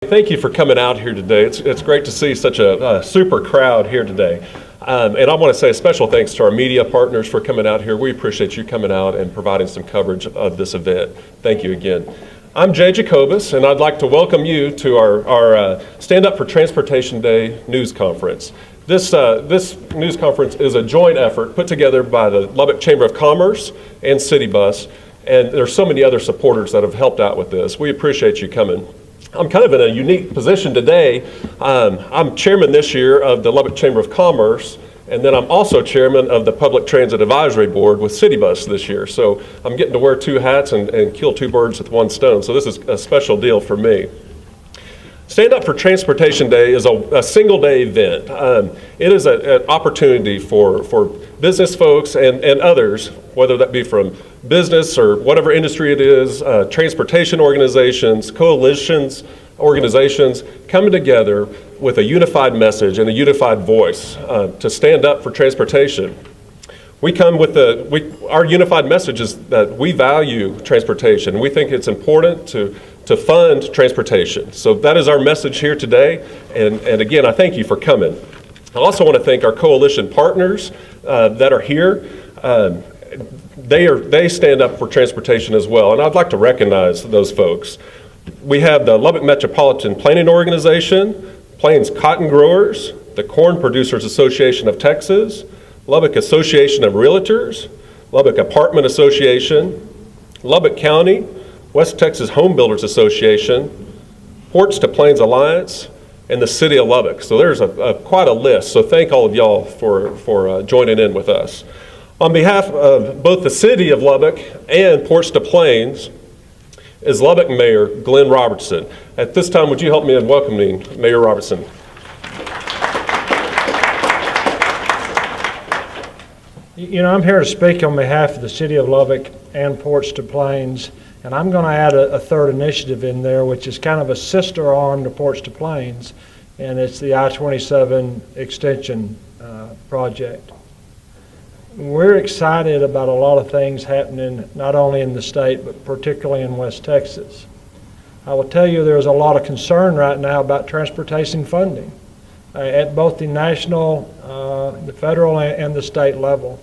Thank you for coming out here today. It's great to see such a super crowd here today. And I want to say a special thanks to our media partners for coming out here. We appreciate you coming out and providing some coverage of this event. Thank you again. I'm Jay Jacobus, and I'd like to welcome you to our Stand Up for Transportation Day news conference. This news conference is a joint effort put together by the Lubbock Chamber of Commerce and City Bus, and there's so many other supporters that have helped out with this. We appreciate you coming. I'm kind of in a unique position today. I'm chairman this year of the Lubbock Chamber of Commerce, and then I'm also chairman of the Public Transit Advisory Board with City Bus this year. So I'm getting to wear two hats and kill two birds with one stone. So this is a special deal for me. Stand Up for Transportation Day is a single day event. It is an opportunity for business folks and others, whether that be from business or whatever industry it is, transportation organizations, coalitions, organizations, coming together with a unified message and a unified voice to stand up for transportation. We come with our unified message is that we value transportation. We think it's important to fund transportation. So that is our message here today. And again, I thank you for coming. I also want to thank our coalition partners that are here. They stand up for transportation as well, and I'd like to recognize those folks. We have the Lubbock Metropolitan Planning Organization, Plains Cotton Growers, the Corn Producers Association of Texas, Lubbock Association of Realtors, Lubbock Apartment Association, Lubbock County, West Texas Home Builders Association, Ports to Plains Alliance, and the City of Lubbock. So there's quite a list, so thank all of y'all for joining in with us. On behalf of both the City of Lubbock and Ports to Plains is Lubbock Mayor Glenn Robertson. At this time, would you help me in welcoming Mayor Robertson? You know, I'm here to speak on behalf of the City of Lubbock and Ports to Plains, and I'm going to add a third initiative in there, which is kind of a sister arm to Ports to Plains, and it's the I-27 extension project. We're excited about a lot of things happening, not only in the state, but particularly in West Texas. I will tell you there's a lot of concern right now about transportation funding at both the national, the federal, and the state level.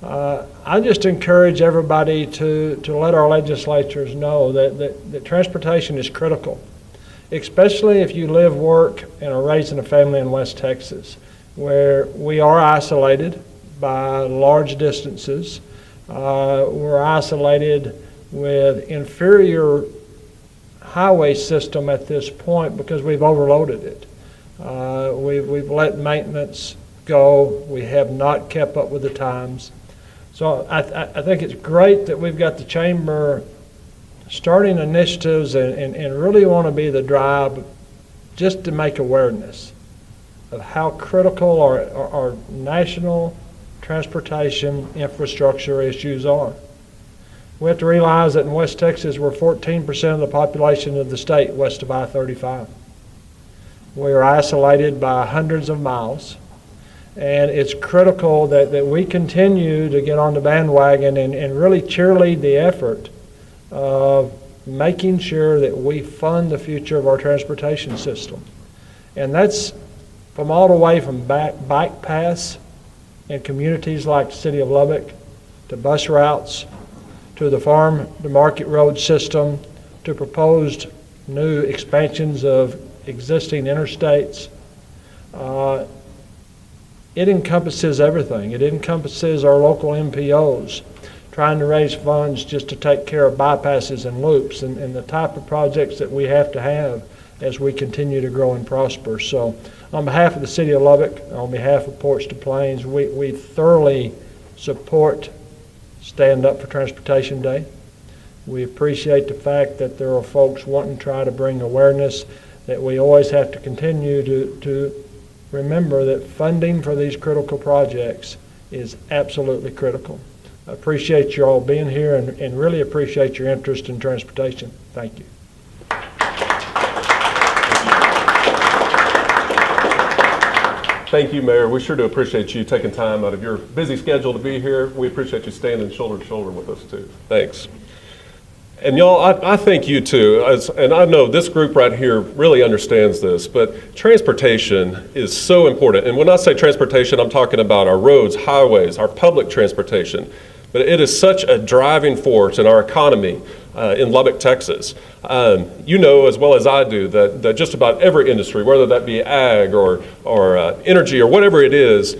I just encourage everybody to let our legislatures know that transportation is critical, especially if you live, work, and are raising a family in West Texas, where we are isolated by large distances. We're isolated with inferior highway system at this point because we've overloaded it. We've let maintenance go. We have not kept up with the times. So I think it's great that we've got the chamber starting initiatives and really want to be the drive just to make awareness of how critical our national transportation infrastructure issues are. We have to realize that in West Texas, we're 14% of the population of the state west of I-35. We are isolated by hundreds of miles, and it's critical that we continue to get on the bandwagon and really cheerlead the effort of making sure that we fund the future of our transportation system. And that's from all the way from bike paths in communities like the City of Lubbock, to bus routes, to the farm to market road system, to proposed new expansions of existing interstates. It encompasses everything. It encompasses our local MPOs, trying to raise funds just to take care of bypasses and loops and the type of projects that we have to have as we continue to grow and prosper. So on behalf of the City of Lubbock, on behalf of Ports to Plains, we thoroughly support Stand Up for Transportation Day. We appreciate the fact that there are folks wanting to try to bring awareness, that we always have to continue to remember that funding for these critical projects is absolutely critical. I appreciate you all being here and really appreciate your interest in transportation. Thank you. Thank you, Mayor. We sure do appreciate you taking time out of your busy schedule to be here. We appreciate you standing shoulder to shoulder with us, too. Thanks. And y'all, I thank you too, and I know this group right here really understands this, but transportation is so important. And when I say transportation, I'm talking about our roads, highways, our public transportation. But it is such a driving force in our economy in Lubbock, Texas. You know as well as I do that just about every industry, whether that be ag or energy or whatever it is,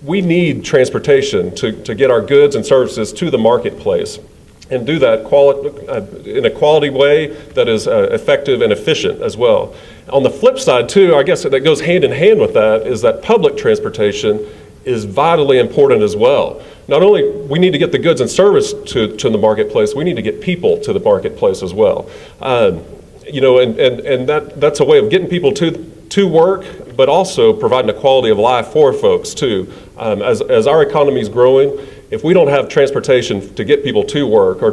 we need transportation to get our goods and services to the marketplace, and do that in a quality way that is effective and efficient as well. On the flip side too, I guess that goes hand in hand with that, is that public transportation is vitally important as well. Not only we need to get the goods and service to the marketplace, we need to get people to the marketplace as well. You know, and that's a way of getting people to work, but also providing a quality of life for folks too. As our economy is growing, if we don't have transportation to get people to work, or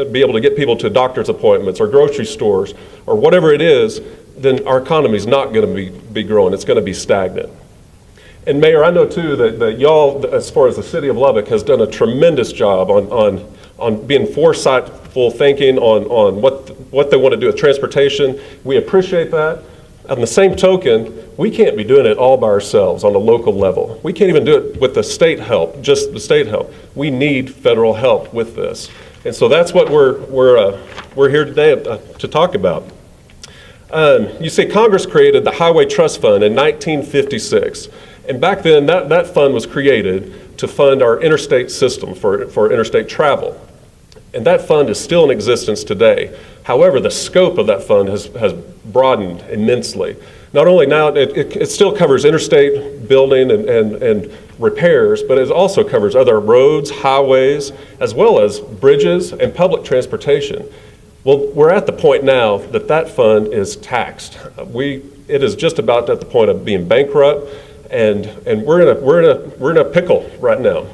be able to get people to doctor's appointments or grocery stores or whatever it is, then our economy is not going to be growing. It's going to be stagnant. And Mayor, I know too that y'all, as far as the city of Lubbock, has done a tremendous job on being foresightful thinking on what they want to do with transportation. We appreciate that. On the same token, we can't be doing it all by ourselves on a local level. We can't even do it with the state help, just the state help. We need federal help with this. And so that's what we're here today to talk about. You see, Congress created the Highway Trust Fund in 1956. And back then, that fund was created to fund our interstate system for interstate travel. And that fund is still in existence today. However, the scope of that fund has broadened immensely. Not only now, it still covers interstate building and repairs, but it also covers other roads, highways, as well as bridges and public transportation. Well, we're at the point now that fund is taxed. It is just about at the point of being bankrupt, and we're in a pickle right now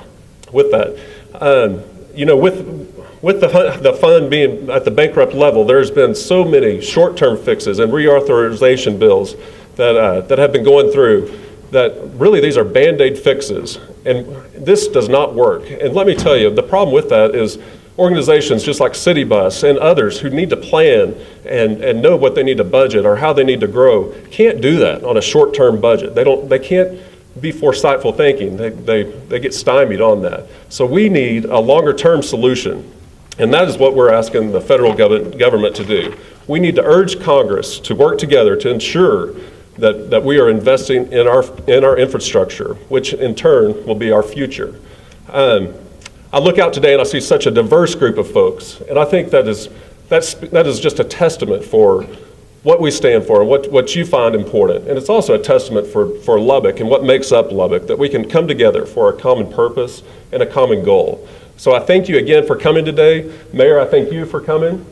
with that. You know, with the fund being at the bankrupt level, there's been so many short-term fixes and reauthorization bills that have been going through that really these are Band-Aid fixes, and this does not work. And let me tell you, the problem with that is organizations just like City Bus and others who need to plan and know what they need to budget or how they need to grow can't do that on a short-term budget. They can't be foresightful thinking. They get stymied on that. So we need a longer-term solution, and that is what we're asking the federal government to do. We need to urge Congress to work together to ensure that we are investing in our infrastructure, which in turn will be our future. I look out today and I see such a diverse group of folks, and I think that is just a testament for what we stand for and what you find important. And it's also a testament for Lubbock and what makes up Lubbock, that we can come together for a common purpose and a common goal. So I thank you again for coming today. Mayor, I thank you for coming.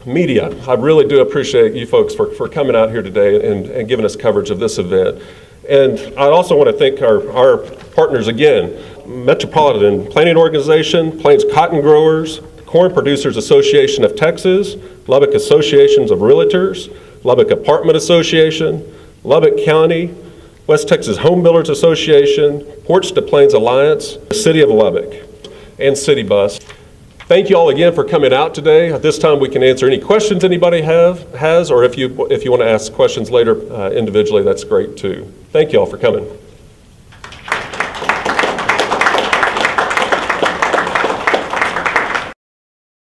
Media, I really do appreciate you folks for coming out here today and giving us coverage of this event. And I also want to thank our partners again, Metropolitan Planning Organization, Plains Cotton Growers, Corn Producers Association of Texas, Lubbock Associations of Realtors, Lubbock Apartment Association, Lubbock County, West Texas Home Builders Association, Ports to Plains Alliance, the City of Lubbock, and City Bus. Thank you all again for coming out today. At this time, we can answer any questions anybody has, or if you want to ask questions later individually, that's great too. Thank you all for coming.